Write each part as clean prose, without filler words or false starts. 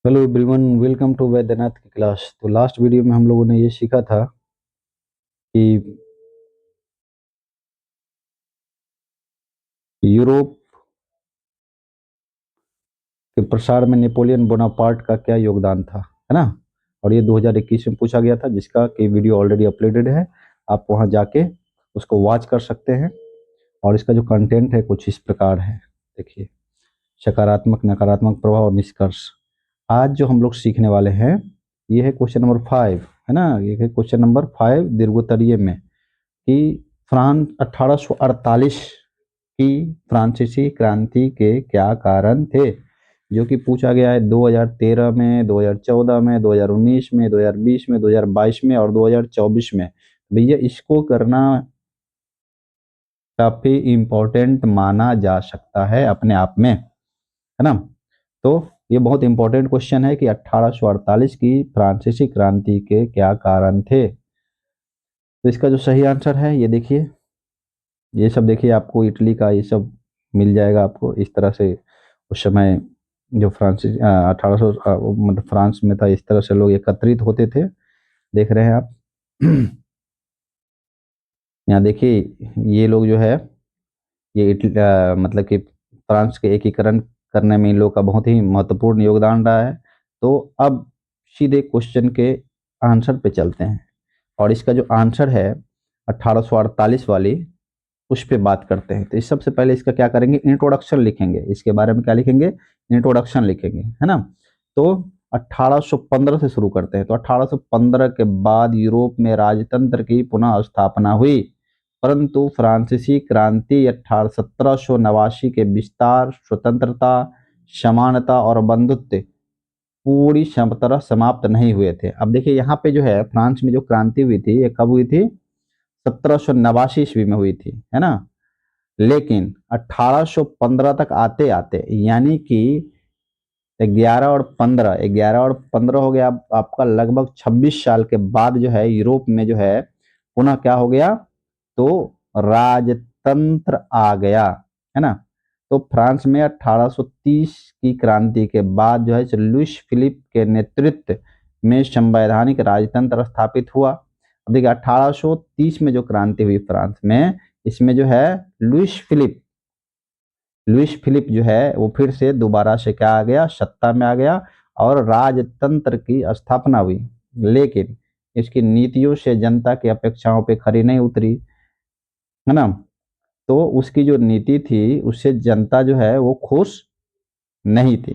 Hello everyone, welcome to Vaidyanath की class. तो last video में हम लोगों ने ये सीखा था कि यूरोप के प्रसार में नेपोलियन बोनापार्ट का क्या योगदान था, है ना। और ये 2021 में पूछा गया था, जिसका कि वीडियो ऑलरेडी अपलोडेड है। आप वहां जाके उसको वॉच कर सकते हैं। और इसका जो कंटेंट है कुछ इस प्रकार है। देखिए, सकारात्मक, नकारात्मक प्रभाव और निष्कर्ष। आज जो हम लोग सीखने वाले हैं ये है क्वेश्चन नंबर 5, है ना। ये है क्वेश्चन नंबर 5 दीर्घोत्तरीय में, कि फ्रांस 1848 की फ्रांसीसी क्रांति के क्या कारण थे, जो कि पूछा गया है 2013 में, 2014 में, 2019 में, 2020 में, 2022 में और 2024 में। भैया इसको करना काफी इम्पोर्टेंट माना जा सकता है अपने आप में, है ना। तो ये बहुत इंपॉर्टेंट क्वेश्चन है कि 1848 की फ्रांसीसी क्रांति के क्या कारण थे। तो इसका जो सही आंसर है ये देखिए, ये सब देखिए, आपको इटली का ये सब मिल जाएगा आपको इस तरह से। उस समय जो फ्रांसीसी 1800 मतलब फ्रांस में था, इस तरह से लोग एकत्रित होते थे। देख रहे हैं आप। यहाँ देखिए, ये लोग जो है ये मतलब कि फ्रांस के एकीकरण करने में इन लोग का बहुत ही महत्वपूर्ण योगदान रहा है। तो अब सीधे क्वेश्चन के आंसर पे चलते हैं। और इसका जो आंसर है 1848 वाली, उस पे बात करते हैं। तो इस सबसे पहले इसका क्या करेंगे, इंट्रोडक्शन लिखेंगे। इसके बारे में क्या लिखेंगे, इंट्रोडक्शन लिखेंगे, है ना। तो 1815 से शुरू करते हैं। तो 1815 के बाद यूरोप में राजतंत्र की पुनः स्थापना हुई, परंतु फ्रांसीसी क्रांति 1789 के विस्तार, स्वतंत्रता, समानता और बंधुत्व पूरी तरह समाप्त नहीं हुए थे। अब देखिए यहाँ पे जो है फ्रांस में जो क्रांति हुई थी, ये कब हुई थी, 1789 ईस्वी में हुई थी, है ना। लेकिन 1815 तक आते आते, यानी कि 11 और 15 हो गया, आपका लगभग 26 साल के बाद जो है यूरोप में जो है पुनः क्या हो गया, तो राजतंत्र आ गया, है ना। तो फ्रांस में 1830 की क्रांति के बाद जो है लुईस फिलिप के नेतृत्व में संवैधानिक राजतंत्र स्थापित हुआ। अब देखिए 1830 में जो क्रांति हुई फ्रांस में, इसमें जो है लुईस फिलिप जो है वो फिर से दोबारा से क्या आ गया, सत्ता में आ गया और राजतंत्र की स्थापना हुई। लेकिन इसकी नीतियों से जनता की अपेक्षाओं पे खरी नहीं उतरी, है ना। तो उसकी जो नीति थी उससे जनता जो है वो खुश नहीं थी।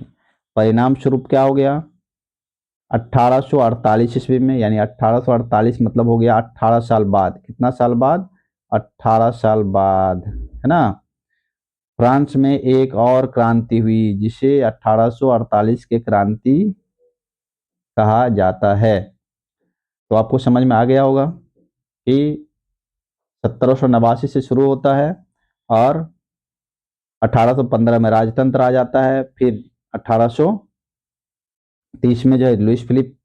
परिणाम स्वरूप क्या हो गया, 1848 ईस्वी में, यानी 1848 मतलब हो गया 18 साल बाद। कितना साल बाद, 18 साल बाद, है ना। फ्रांस में एक और क्रांति हुई जिसे 1848 के क्रांति कहा जाता है। तो आपको समझ में आ गया होगा कि 1789 से शुरू होता है और 1815 में राजतंत्र आ जाता है। फिर 1830 में जो है लुईस फिलिप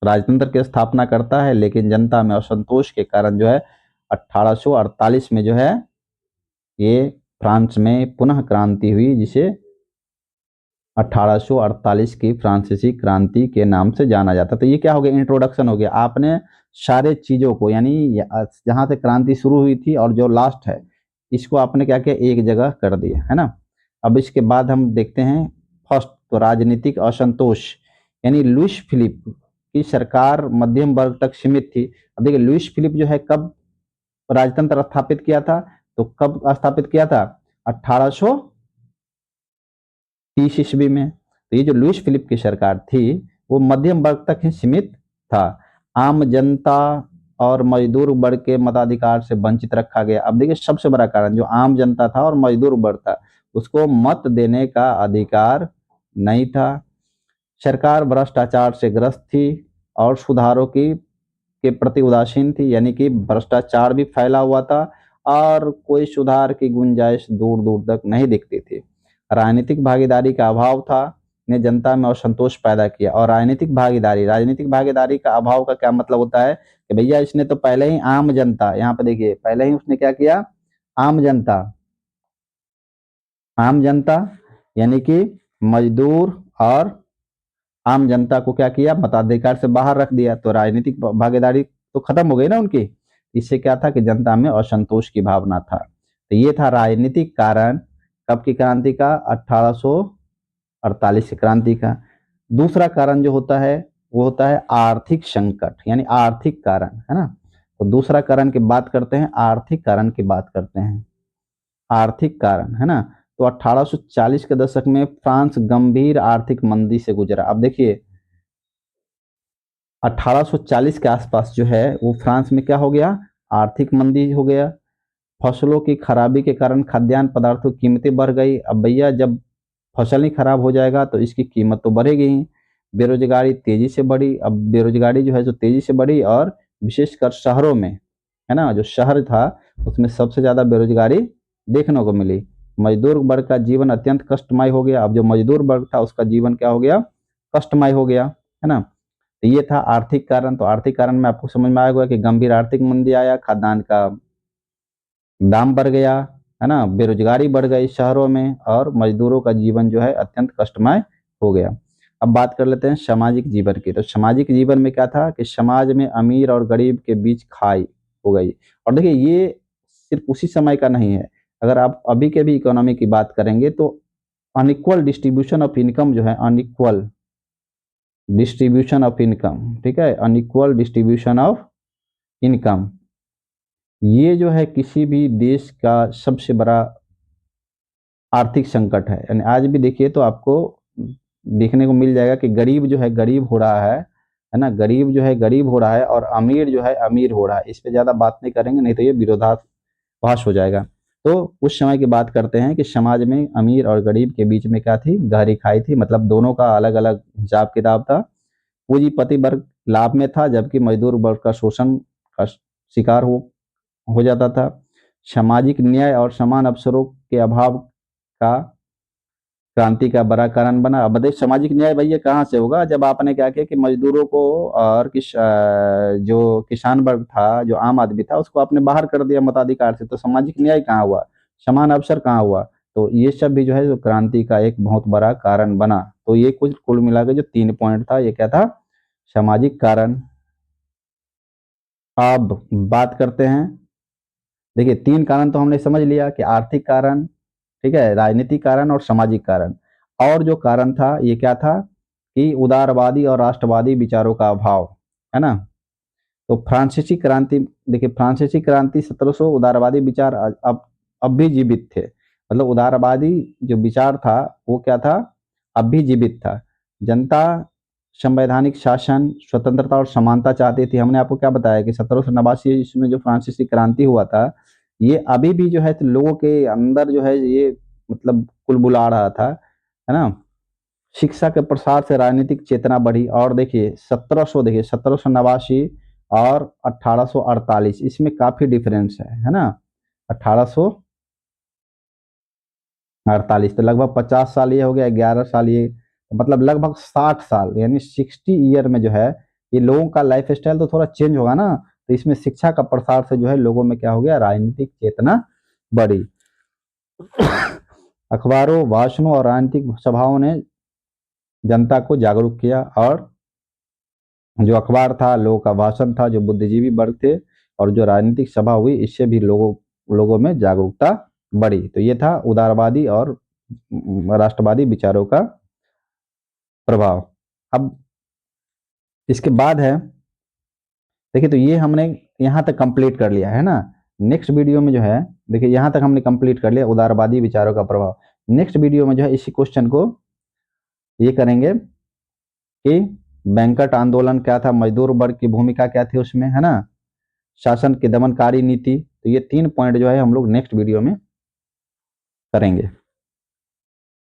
राजतंत्र की स्थापना करता है, लेकिन जनता में असंतोष के कारण जो है 1848 में जो है ये फ्रांस में पुनः क्रांति हुई, जिसे 1848 की फ्रांसीसी क्रांति के नाम से जाना जाता। तो ये क्या हो गया, इंट्रोडक्शन हो गया। आपने सारे चीजों को, यानी जहां से क्रांति शुरू हुई थी और जो लास्ट है, इसको आपने क्या किया, एक जगह कर दिया, है ना। अब इसके बाद हम देखते हैं फर्स्ट, तो राजनीतिक असंतोष, यानी लुईस फिलिप की सरकार मध्यम वर्ग तक सीमित थी। अब देखिए लुईस फिलिप जो है कब राजतंत्र स्थापित किया था, तो कब स्थापित किया था, 1830 ईस्वी में। तो ये जो लुईस फिलिप की सरकार थी वो मध्यम वर्ग तक ही सीमित था। आम जनता और मजदूर वर्ग के मताधिकार से वंचित रखा गया। अब देखिए सबसे बड़ा कारण, जो आम जनता था और मजदूर वर्ग था, उसको मत देने का अधिकार नहीं था। सरकार भ्रष्टाचार से ग्रस्त थी और सुधारों की के प्रति उदासीन थी, यानी कि भ्रष्टाचार भी फैला हुआ था और कोई सुधार की गुंजाइश दूर दूर तक नहीं दिखती थी। राजनीतिक भागीदारी का अभाव था, ने जनता में असंतोष पैदा किया। और राजनीतिक भागीदारी का अभाव का क्या मतलब होता है कि भैया इसने तो पहले ही आम जनता, यहाँ पे देखिए पहले ही उसने क्या किया, आम जनता, आम जनता यानी कि मजदूर और आम जनता को क्या किया, मताधिकार से बाहर रख दिया, तो राजनीतिक भागीदारी तो खत्म हो गई ना उनकी। इससे क्या था कि जनता में असंतोष की भावना था। तो ये था राजनीतिक कारण कब की क्रांति का, 1848 की क्रांति का। दूसरा कारण जो होता है वो होता है आर्थिक संकट, यानी आर्थिक कारण, है ना। तो दूसरा कारण की बात करते हैं, आर्थिक कारण की बात करते हैं, आर्थिक कारण, है ना। तो 1840 के दशक में फ्रांस गंभीर आर्थिक मंदी से गुजरा। अब देखिए 1840 के आसपास जो है वो फ्रांस में क्या हो गया, आर्थिक मंदी हो गया। फसलों की खराबी के कारण खाद्यान्न पदार्थों की कीमतें बढ़ गई। अब भैया जब फसल ही खराब हो जाएगा तो इसकी कीमत तो बढ़ेगी ही। बेरोजगारी तेजी से बढ़ी। अब बेरोजगारी जो है जो तेजी से बढ़ी, और विशेषकर शहरों में, है ना, जो शहर था उसमें सबसे ज्यादा बेरोजगारी देखने को मिली। मजदूर वर्ग का जीवन अत्यंत कष्टमय हो गया। अब जो मजदूर वर्ग था उसका जीवन क्या हो गया, कष्टमय हो गया, है ना। तो ये था आर्थिक कारण। तो आर्थिक कारण में आपको समझ में आएगा कि गंभीर आर्थिक मंदी आया, खाद्यान्न का दाम बढ़ गया, है ना, बेरोजगारी बढ़ गई शहरों में, और मजदूरों का जीवन जो है अत्यंत कष्टमय हो गया। अब बात कर लेते हैं सामाजिक जीवन की। तो सामाजिक जीवन में क्या था कि समाज में अमीर और गरीब के बीच खाई हो गई। और देखिए ये सिर्फ उसी समय का नहीं है, अगर आप अभी के भी इकोनॉमी की बात करेंगे तो अनइक्वल डिस्ट्रीब्यूशन ऑफ इनकम जो है, अनइक्वल डिस्ट्रीब्यूशन ऑफ इनकम, ठीक है, अनइक्वल डिस्ट्रीब्यूशन ऑफ इनकम, ये जो है किसी भी देश का सबसे बड़ा आर्थिक संकट है। यानी आज भी देखिए तो आपको देखने को मिल जाएगा कि गरीब जो है गरीब हो रहा है ना, गरीब जो है गरीब हो रहा है, और अमीर जो है अमीर हो रहा है। इस पे ज्यादा बात नहीं करेंगे, नहीं तो ये विरोधाभास हो जाएगा। तो उस समय की बात करते हैं कि समाज में अमीर और गरीब के बीच में क्या थी, गहरी खाई थी। मतलब दोनों का अलग अलग हिसाब किताब था। पूंजीपति वर्ग लाभ में था, जबकि मजदूर वर्ग का शोषण का शिकार हो जाता था। सामाजिक न्याय और समान अवसरों के अभाव का क्रांति का बड़ा कारण बना। अब बताइए सामाजिक न्याय भैया कहाँ से होगा, जब आपने क्या किया कि मजदूरों को और जो किसान वर्ग था, जो आम आदमी था, उसको आपने बाहर कर दिया मताधिकार से, तो सामाजिक न्याय कहाँ हुआ, समान अवसर कहाँ हुआ। तो ये सब भी जो है जो क्रांति का एक बहुत बड़ा कारण बना। तो ये कुछ कुल मिला के जो 3 पॉइंट था, ये क्या था, सामाजिक कारण। अब बात करते हैं, देखिए 3 कारण तो हमने समझ लिया कि आर्थिक कारण, ठीक है, राजनीतिक कारण और सामाजिक कारण। और जो कारण था ये क्या था कि उदारवादी और राष्ट्रवादी विचारों का अभाव, है ना। तो फ्रांसीसी क्रांति, देखिए फ्रांसीसी क्रांति 1700, उदारवादी विचार अब भी जीवित थे। मतलब उदारवादी जो विचार था वो क्या था, अब भी जीवित था। जनता संवैधानिक शासन, स्वतंत्रता और समानता चाहती थी। हमने आपको क्या बताया कि 1789 ईस्वी में जो फ्रांसीसी क्रांति हुआ था, ये अभी भी जो है तो लोगों के अंदर जो है ये मतलब कुलबुला रहा था, है ना। शिक्षा के प्रसार से राजनीतिक चेतना बढ़ी। और देखिए 1700, देखिए 1789 और 1848, इसमें काफी डिफरेंस है ना। 1848 तो लगभग 50 साल ये हो गया, 11 साल ये, मतलब लगभग 60 साल, यानी 60 ईयर में जो है ये लोगों का लाइफ स्टाइल तो थोड़ा चेंज होगा ना। तो इसमें शिक्षा का प्रसार से जो है लोगों में क्या हो गया, राजनीतिक चेतना बढ़ी। अखबारों, भाषणों और राजनीतिक सभाओं ने जनता को जागरूक किया। और जो अखबार था, लोगों का भाषण था, जो बुद्धिजीवी वर्ग थे, और जो राजनीतिक सभा हुई, इससे भी लोगों में जागरूकता बढ़ी। तो ये था उदारवादी और राष्ट्रवादी विचारों का प्रभाव। अब इसके बाद है, देखिए तो ये हमने यहाँ तक कंप्लीट कर लिया है ना। नेक्स्ट वीडियो में जो है, देखिए यहाँ तक हमने कंप्लीट कर लिया उदारवादी विचारों का प्रभाव। नेक्स्ट वीडियो में जो है इसी क्वेश्चन को ये करेंगे कि बैंकट आंदोलन क्या था, मजदूर वर्ग की भूमिका क्या थी उसमें, है ना, शासन की दमनकारी नीति। तो ये 3 पॉइंट जो है हम लोग नेक्स्ट वीडियो में करेंगे।